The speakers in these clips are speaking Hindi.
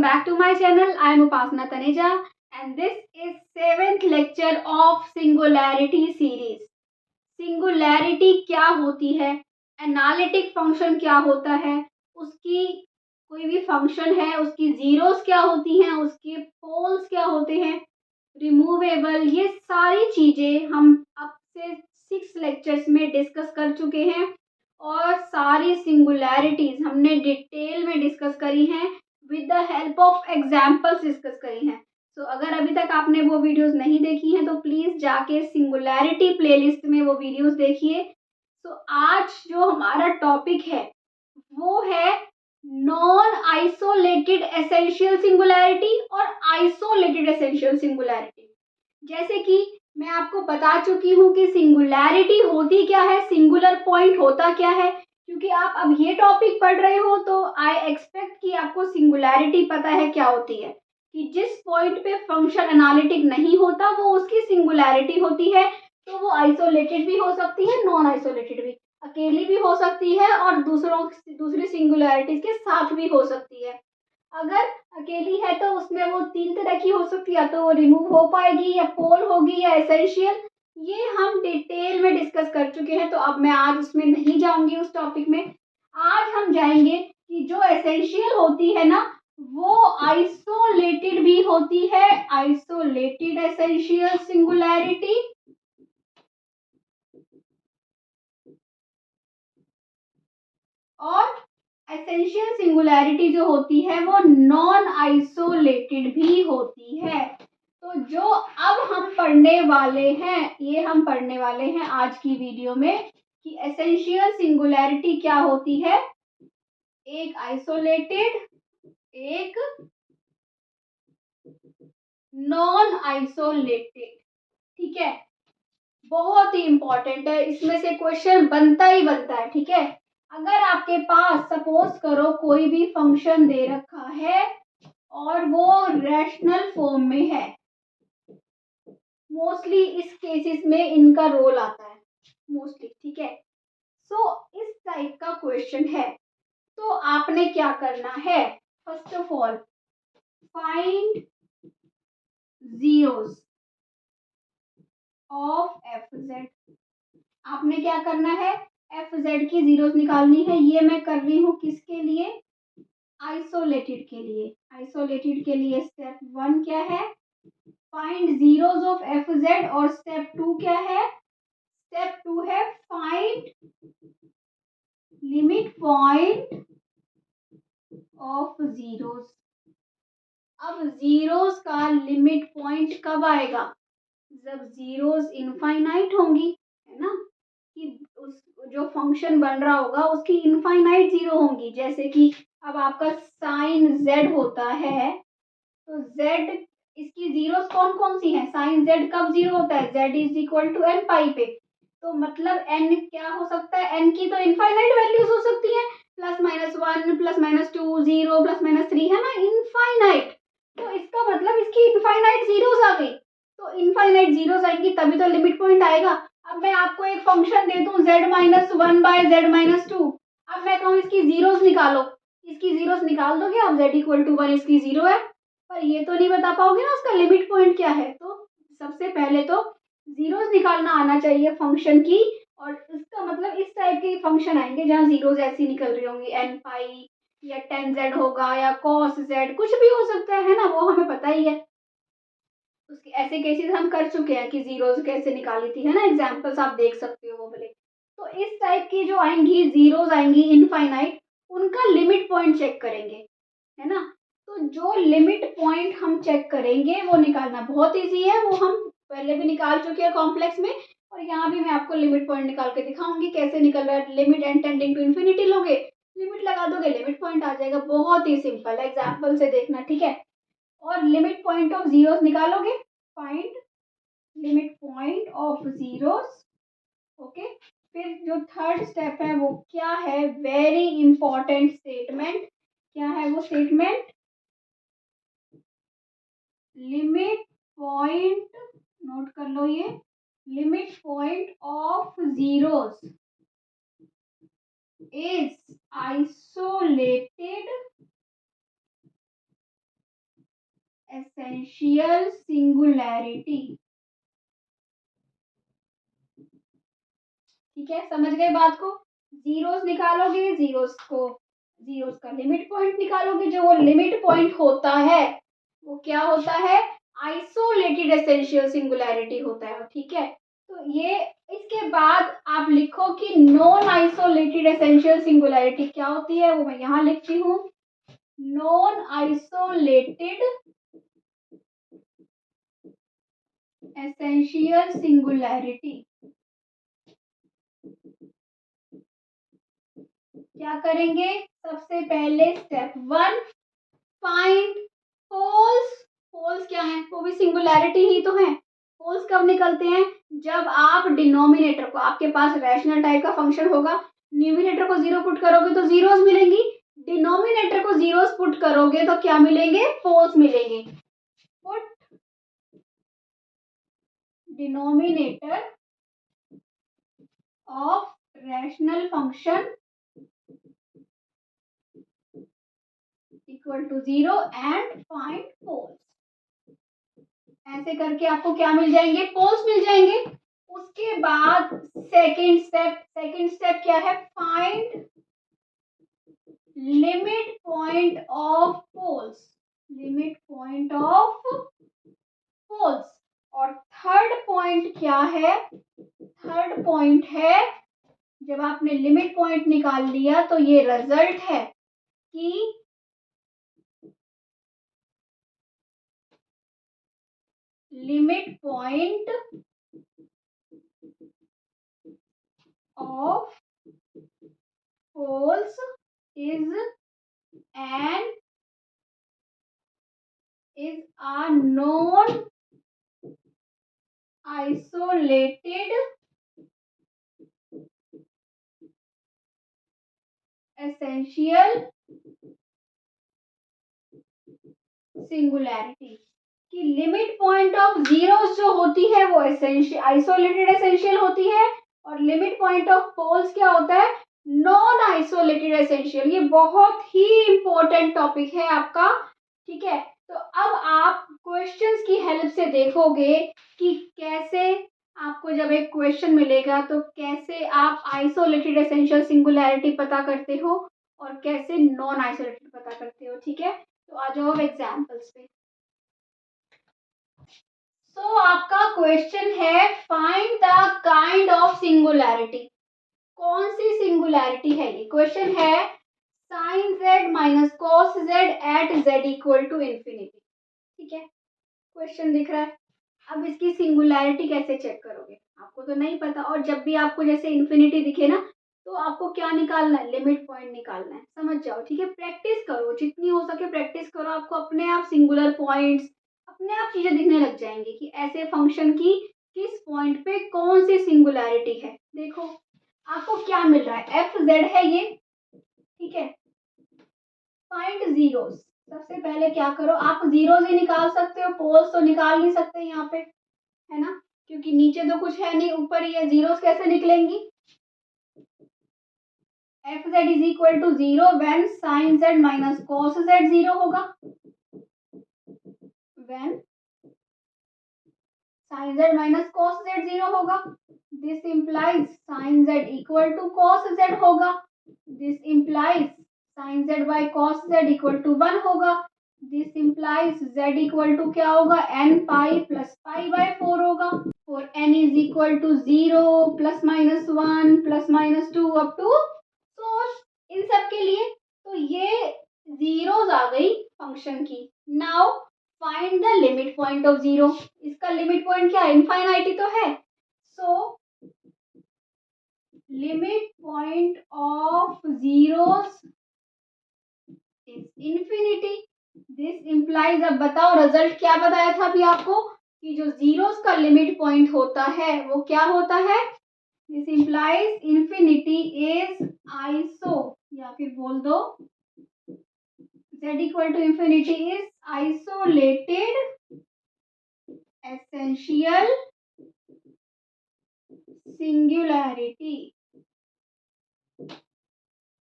back to my channel. I am Upasana Taneja and this is 7th lecture of Singularity series. Singularity क्या होती है, एनालिटिक फंक्शन क्या होता है, उसकी कोई भी फंक्शन है उसकी जीरोस क्या होती हैं, उसके पोल्स क्या होते हैं, रिमूवेबल, ये सारी चीज़ें हम अब से 6 लेक्चर्स में डिस्कस कर चुके हैं और सारी सिंगुलैरिटीज हमने डिटेल में डिस्कस करी हैं with the help of examples discuss करी हैं. तो अगर अभी तक आपने वो वीडियोस नहीं देखी हैं तो प्लीज़ जाके सिंगुलैरिटी प्लेलिस्ट में वो वीडियोस देखिए. तो आज जो हमारा टॉपिक है वो है नॉन आइसोलेटेड एसेंशियल सिंगुलैरिटी और आइसोलेटेड एसेंशियल सिंगुलैरिटी. जैसे कि मैं आपको बता चुकी हूँ कि सिंगुलैरिटी होती क्या है, सिंगुलर पॉइंट होता क्या है. क्योंकि आप अब ये टॉपिक पढ़ रहे हो तो आई एक्सपेक्ट कि आपको सिंगुलैरिटी पता है क्या होती है, कि जिस पॉइंट पे फंक्शन एनालिटिक नहीं होता वो उसकी सिंगुलैरिटी होती है. तो वो आइसोलेटेड भी हो सकती है, नॉन आइसोलेटेड भी, अकेली भी हो सकती है और दूसरी सिंगुलैरिटीज के साथ भी हो सकती है. अगर अकेली है तो उसमें वो 3 तरह की हो सकती है, या तो वो रिमूव हो पाएगी या पोल होगी या एसेंशियल. ये हम डिटेल में डिस्कस कर चुके हैं तो अब मैं आज उसमें नहीं जाऊंगी उस टॉपिक में. आज हम जाएंगे कि जो एसेंशियल होती है ना वो आइसोलेटेड भी होती है, आइसोलेटेड एसेंशियल सिंगुलैरिटी, और एसेंशियल सिंगुलैरिटी जो होती है वो नॉन आइसोलेटेड भी होती है. तो जो अब हम पढ़ने वाले हैं, ये हम पढ़ने वाले हैं आज की वीडियो में कि एसेंशियल सिंगुलैरिटी क्या होती है, एक आइसोलेटेड, एक नॉन आइसोलेटेड. ठीक है, बहुत ही इंपॉर्टेंट है, इसमें से क्वेश्चन बनता ही बनता है. ठीक है, अगर आपके पास सपोज करो कोई भी फंक्शन दे रखा है और वो रैशनल फॉर्म में है, मोस्टली इस केसेस में इनका रोल आता है मोस्टली. ठीक है, सो इस टाइप का क्वेश्चन है तो आपने क्या करना है, first of all find zeros of F Z. आपने क्या करना है, एफ जेड की जीरोस निकालनी है. ये मैं कर रही हूँ किसके लिए, आइसोलेटेड के लिए. आइसोलेटेड के लिए स्टेप 1 क्या है, find zeros of F Z, और स्टेप 2 क्या है, स्टेप 2 है find limit point of zeros. अब जीरोस का लिमिट पॉइंट कब आएगा, जब जीरोस इनफाइनाइट होंगी, है ना, कि उस जो फंक्शन बन रहा होगा उसकी इनफाइनाइट जीरो होंगी. जैसे कि अब आपका साइन जेड होता है तो जेड, इसकी जीरोस कौन कौन सी हैं, साइन जेड कब जीरो होता है, z is equal to n pi पे. तो मतलब एन क्या हो सकता है, एन की तो इनफाइनाइट वैल्यूज हो सकती हैं, +-1 +-2 0 +-3, है ना, इनफाइनाइट. तो इसका मतलब इसकी इनफाइनाइट जीरोस आ गई. तो इनफाइनाइट जीरोस आएंगी तभी तो लिमिट पॉइंट आएगा. अब मैं आपको एक फंक्शन दे दूं z-1/z-2, अब मैं कहूँ इसकी जीरोस निकालो, इसकी जीरोस निकाल दोगे आप, z=1 इसकी जीरो है, पर ये तो नहीं बता पाओगे ना उसका लिमिट पॉइंट क्या है. तो सबसे पहले तो जीरोस निकालना आना चाहिए फंक्शन की, और इसका मतलब इस टाइप के फंक्शन आएंगे जहाँ जीरोस ऐसी निकल रही होंगी, एन पाई या 10z होगा या cos z, कुछ भी हो सकता है ना, वो हमें पता ही है. उसके ऐसे केसेस हम कर चुके हैं कि जीरोस कैसे निकाली थी, है ना, एग्जांपल्स आप देख सकते हो वो वाले. तो इस टाइप की जो आएंगी जीरोस आएंगी इनफाइनाइट, उनका लिमिट पॉइंट चेक करेंगे, है ना. तो जो लिमिट पॉइंट हम चेक करेंगे वो निकालना बहुत इजी है, वो हम पहले भी निकाल चुके हैं कॉम्प्लेक्स में, और यहाँ भी मैं आपको लिमिट पॉइंट निकाल के दिखाऊंगी कैसे निकल रहा है. Limit N tending to infinity लोगे, लिमिट लगा दोगे, लिमिट पॉइंट आ जाएगा. बहुत ही सिंपल है, एग्जाम्पल से देखना. ठीक है, और लिमिट पॉइंट ऑफ जीरोस निकालोगे, find limit point of zeros. Okay, फिर जो थर्ड स्टेप है वो क्या है, वेरी इंपॉर्टेंट स्टेटमेंट. क्या है वो स्टेटमेंट, लिमिट पॉइंट, नोट कर लो ये, limit point of zeros is isolated essential singularity. ठीक है, समझ गए बात को। जीरोस निकालोगे, जीरोस का लिमिट पॉइंट निकालोगे, जो वो लिमिट पॉइंट होता है वो क्या होता है, आइसोलेटेड एसेंशियल सिंगुलैरिटी होता है। ठीक है, तो ये इसके बाद आप लिखो कि नॉन आइसोलेटेड एसेंशियल सिंगुलैरिटी क्या होती है, वो मैं यहाँ लिखती हूँ। Non isolated essential singularity. क्या करेंगे, सबसे पहले स्टेप 1 फाइंड पोल्स। पोल्स क्या है, वो भी सिंगुलैरिटी ही तो है। पोल्स कब निकलते हैं, जब आप डिनोमिनेटर को, आपके पास रैशनल टाइप का फंक्शन होगा, न्यूमिनेटर को 0 पुट करोगे तो जीरोस मिलेंगी, डिनोमिनेटर को जीरोस पुट करोगे तो क्या मिलेंगे, पोल्स मिलेंगे। Put denominator of rational function equal to 0 and find poles. ऐसे करके आपको क्या मिल जाएंगे, पोल्स मिल जाएंगे। उसके बाद सेकंड स्टेप क्या है, find limit point of poles. Limit point of poles. और थर्ड पॉइंट क्या है, थर्ड पॉइंट है, जब आपने लिमिट पॉइंट निकाल लिया तो ये रिजल्ट है कि limit point of poles is a non isolated essential singularity. कि लिमिट पॉइंट ऑफ जीरोस जो होती है वो आइसोलेटेड एसेंशियल होती है, और लिमिट पॉइंट ऑफ पोल्स क्या होता है, नॉन आइसोलेटेड एसेंशियल। ये बहुत ही इंपॉर्टेंट टॉपिक है आपका। ठीक है, तो अब आप क्वेश्चंस की हेल्प से देखोगे कि कैसे आपको जब एक क्वेश्चन मिलेगा तो कैसे आप आइसोलेटेड एसेंशियल सिंगुलैरिटी पता करते हो और कैसे नॉन आइसोलेटेड पता करते हो। ठीक है, तो आ जाओ एग्जाम्पल्स पे। सो आपका क्वेश्चन है find the kind of singularity. कौन सी सिंगुलैरिटी है ये, क्वेश्चन है sine Z minus cos Z at Z equal to infinity. ठीक है, क्वेश्चन दिख रहा है। अब इसकी सिंगुलैरिटी कैसे चेक करोगे, आपको तो नहीं पता। और जब भी आपको जैसे इन्फिनिटी दिखे ना, तो आपको क्या निकालना है, लिमिट पॉइंट निकालना है। समझ जाओ। ठीक है, प्रैक्टिस करो, जितनी हो सके प्रैक्टिस करो, आपको अपने आप सिंगुलर पॉइंट्स, अपने आप चीजें दिखने लग जाएंगी कि ऐसे फंक्शन की किस पॉइंट पे कौन सी सिंगुलैरिटी है। देखो आपको क्या मिल रहा है, एफ जेड है ये। ठीक है, फाइंड जीरोस। सबसे पहले क्या करो, आप जीरोस ही निकाल सकते हो, पोल्स तो निकाल नहीं सकते यहाँ पे, है ना, क्योंकि नीचे तो कुछ है नहीं, ऊपर ही है। जीरोस कैसे निकलेंगी, f Z is equal to 0 when sine Z minus cos z 0 होगा। When sine Z minus cos z 0 होगा, this implies sine Z equal to cos z होगा। This implies sine z by cos z equal to 1 होगा। This implies z equal to क्या होगा, n pi plus pi by 4 होगा। और n is equal to 0 plus minus 1 plus minus 2 up to source. इन सब के लिए तो ये जीरोस आ गई फंक्शन की। Now find the limit point of zero. इसका लिमिट पॉइंट क्या है, इनफाइनाइटी तो है। So limit point of zeros is infinity. This implies, अब बताओ रिजल्ट क्या बताया था अभी आपको, कि जो जीरोस का लिमिट पॉइंट होता है वो क्या होता है, this implies infinity is iso, या फिर बोल दो z equal to infinity is isolated essential singularity.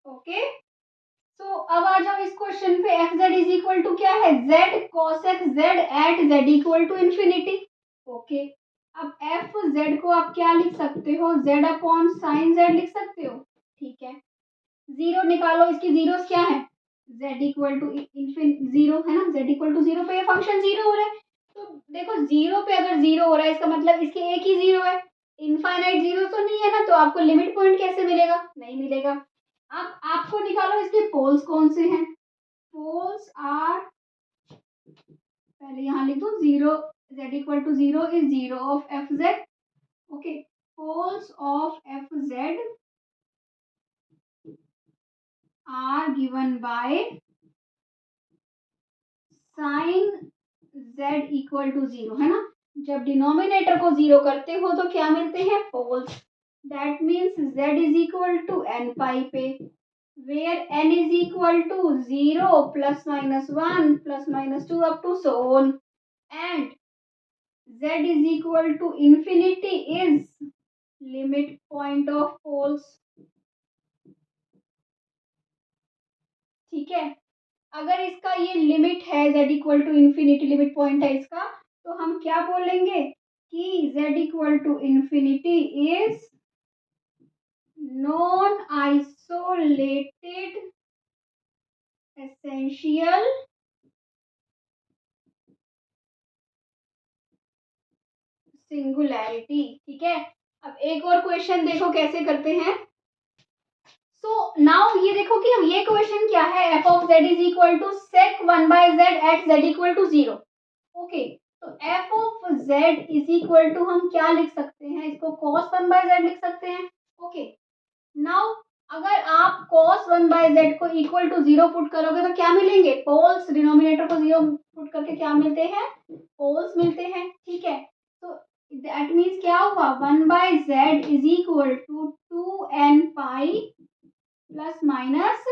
Okay, अब आ जाओ इस क्वेश्चन पे। F Z is equal to क्या है, Z cos X Z at Z equal to infinity. Okay, अब एफ जेड को आप क्या लिख सकते हो, जेड अपॉन साइन जेड लिख सकते हो। ठीक है, जीरो निकालो, इसकी जीरोस क्या है, जेड इक्वल टू जीरो है ना, जेड इक्वल टू जीरो पे ये फंक्शन जीरो हो रहा है। तो देखो जीरो पे अगर जीरो हो रहा है इसका मतलब इसके एक ही जीरो है, इनफाइनाइट जीरो तो नहीं है ना, तो आपको लिमिट पॉइंट कैसे मिलेगा, नहीं मिलेगा। अब आपको निकालो इसके पोल्स कौन से हैं। पोल्स आर, पहले यहाँ लिख दो zero, Z equal to zero is zero of F Z. Okay, poles of F Z are given by sine Z equal to zero, है ना। जब डिनोमिनेटर को जीरो करते हो तो क्या मिलते हैं, poles. That means z is equal to n pi पे, where n is equal to 0 plus minus 1 plus minus 2 up to so on, and z is equal to infinity is limit point of poles। ठीक है, अगर इसका ये लिमिट है z equal to infinity, limit point है इसका, तो हम क्या बोलेंगे कि z equal to infinity is non isolated essential singularity. ठीक है, अब एक और क्वेश्चन देखो कैसे करते हैं। सो नाउ ये देखो कि हम ये क्वेश्चन क्या है, f of z is equal to sec one by z at Z equal to zero. Okay, तो f of z is equal to हम क्या लिख सकते हैं, इसको कॉस वन बाय जेड लिख सकते हैं। ओके, नाउ अगर आप cos वन बाय जेड को इक्वल टू जीरो पुट करोगे तो क्या मिलेंगे, पोल्स। डिनोमिनेटर को जीरो पुट करके क्या मिलते हैं, पोल्स मिलते हैं। ठीक है, तो दैट मीन्स क्या हुआ, one by z is equal to two n pi plus minus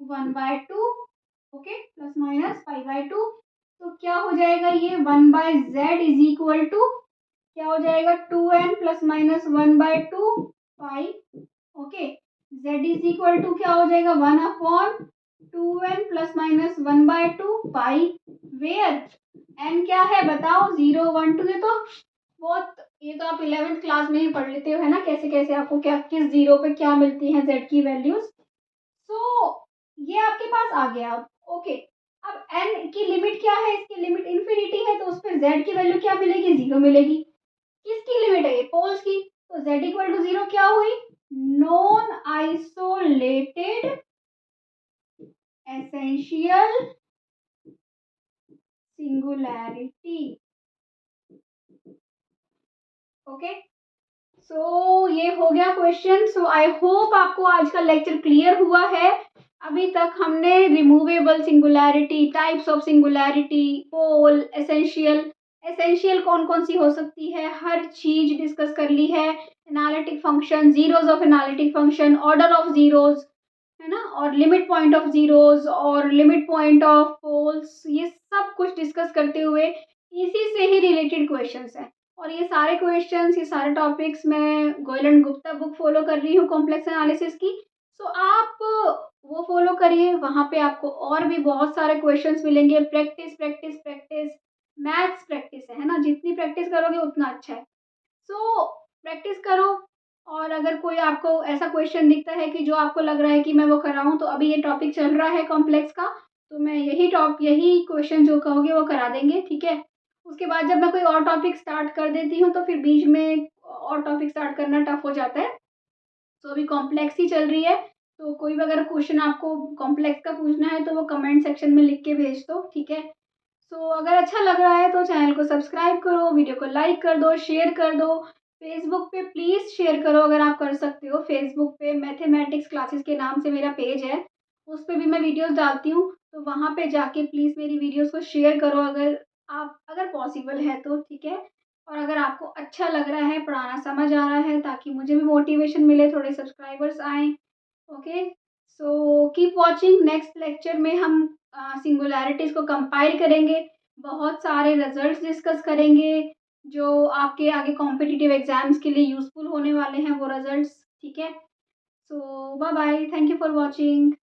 one by two. Okay, plus minus pi by two. तो क्या हो जाएगा ये, one by z is equal to क्या हो जाएगा, two n plus minus one by two pi. Okay, z is equal to क्या हो जाएगा, one upon two n plus minus one by two pi, where n क्या है बताओ, जीरो वन टू। ये तो आप 11th क्लास में ही पढ़ लेते हो, है ना, कैसे कैसे आपको क्या किस जीरो पे क्या मिलती है z की वैल्यूज। सो ये आपके पास आ गया। ओके, अब n की लिमिट क्या है, इसकी लिमिट इन्फिनिटी है, तो उस पर z की वैल्यू क्या मिलेगी, जीरो मिलेगी। किसकी लिमिट है, ये पोल्स की। तो z इक्वल टू जीरो क्या हुई, non isolated essential singularity. Okay, so ये हो गया क्वेश्चन। सो आई होप आपको आज का लेक्चर क्लियर हुआ है। अभी तक हमने removable singularity, types of singularity, pole, essential कौन कौन सी हो सकती है, हर चीज डिस्कस कर ली है। Analytic function, zeros of analytic function, order of zeros, है ना, और लिमिट पॉइंट ऑफ जीरोज और लिमिट पॉइंट ऑफ पोल्स, ये सब कुछ डिस्कस करते हुए इसी से ही रिलेटेड क्वेश्चंस हैं। और ये सारे क्वेश्चंस, ये सारे टॉपिक्स मैं Goyal and Gupta book follow कर रही हूँ कॉम्प्लेक्स एनालिसिस की। सो आप वो फॉलो करिए, वहाँ पे आपको और भी बहुत सारे क्वेश्चंस मिलेंगे। Practice practice practice, maths practice है ना, जितनी प्रैक्टिस करोगे उतना अच्छा है। सो प्रैक्टिस करो। और अगर कोई आपको ऐसा क्वेश्चन दिखता है कि जो आपको लग रहा है कि मैं वो कराऊँ, तो अभी ये टॉपिक चल रहा है कॉम्प्लेक्स का, तो मैं यही क्वेश्चन जो कहोगे वो करा देंगे। ठीक है, उसके बाद जब मैं कोई और टॉपिक स्टार्ट कर देती हूँ तो फिर बीच में और टॉपिक स्टार्ट करना टफ हो जाता है। तो अभी कॉम्प्लेक्स ही चल रही है, तो कोई भी अगर क्वेश्चन आपको कॉम्प्लेक्स का पूछना है तो वो कमेंट सेक्शन में लिख के भेज दो। ठीक है, सो अगर अच्छा लग रहा है तो चैनल को सब्सक्राइब करो, वीडियो को लाइक कर दो, शेयर कर दो। फेसबुक पे प्लीज़ शेयर करो अगर आप कर सकते हो। फेसबुक पे मैथमेटिक्स क्लासेस के नाम से मेरा पेज है, उस पर भी मैं वीडियोस डालती हूँ, तो वहाँ पे जाके प्लीज़ मेरी वीडियोस को शेयर करो अगर पॉसिबल है तो। ठीक है, और अगर आपको अच्छा लग रहा है, पढ़ाना समझ आ रहा है, ताकि मुझे भी मोटिवेशन मिले, थोड़े सब्सक्राइबर्स आएँ। Okay, so keep watching. Next lecture में हम सिंगुलैरिटीज़ को कंपाइल करेंगे, बहुत सारे रिजल्ट्स डिस्कस करेंगे जो आपके आगे कॉम्पिटिटिव एग्जाम्स के लिए यूज़फुल होने वाले हैं वो रिजल्ट्स। ठीक है, so bye bye, thank you for watching.